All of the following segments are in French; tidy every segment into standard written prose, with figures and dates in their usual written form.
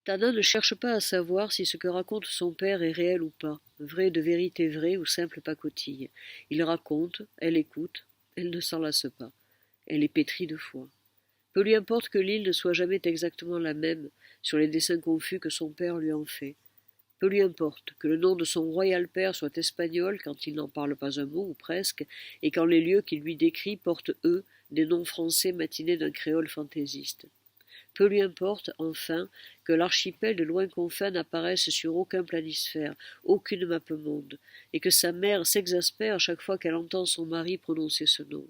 Tana ne cherche pas à savoir si ce que raconte son père est réel ou pas, vrai de vérité vraie ou simple pacotille. Il raconte, elle écoute, elle ne s'en lasse pas. Elle est pétrie de foi. Peu lui importe que l'île ne soit jamais exactement la même, sur les dessins confus que son père lui en fait. Peu lui importe que le nom de son royal père soit espagnol quand il n'en parle pas un mot ou presque, et quand les lieux qu'il lui décrit portent, eux, des noms français matinés d'un créole fantaisiste. Peu lui importe, enfin, que l'archipel de loin confins n'apparaisse sur aucun planisphère, aucune mappemonde, et que sa mère s'exaspère chaque fois qu'elle entend son mari prononcer ce nom.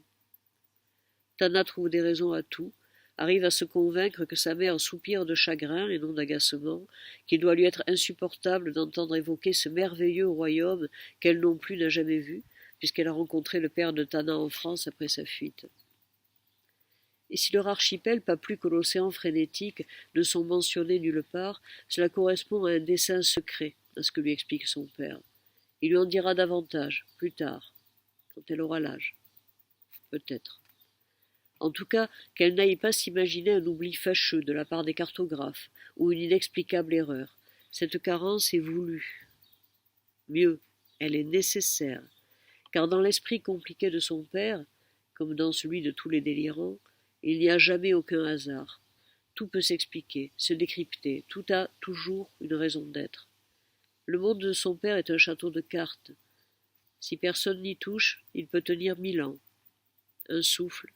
Tana trouve des raisons à tout, arrive à se convaincre que sa mère soupire de chagrin et non d'agacement, qu'il doit lui être insupportable d'entendre évoquer ce merveilleux royaume qu'elle non plus n'a jamais vu, puisqu'elle a rencontré le père de Tana en France après sa fuite. Et si leur archipel, pas plus que l'océan frénétique, ne sont mentionnés nulle part, cela correspond à un dessein secret, à ce que lui explique son père. Il lui en dira davantage, plus tard, quand elle aura l'âge. Peut-être. En tout cas, qu'elle n'aille pas s'imaginer un oubli fâcheux de la part des cartographes, ou une inexplicable erreur. Cette carence est voulue. Mieux, elle est nécessaire, car dans l'esprit compliqué de son père, comme dans celui de tous les délirants, il n'y a jamais aucun hasard. Tout peut s'expliquer, se décrypter, tout a toujours une raison d'être. Le monde de son père est un château de cartes. Si personne n'y touche, il peut tenir 1000 ans. Un souffle,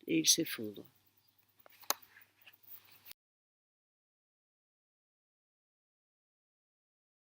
et il s'effondre.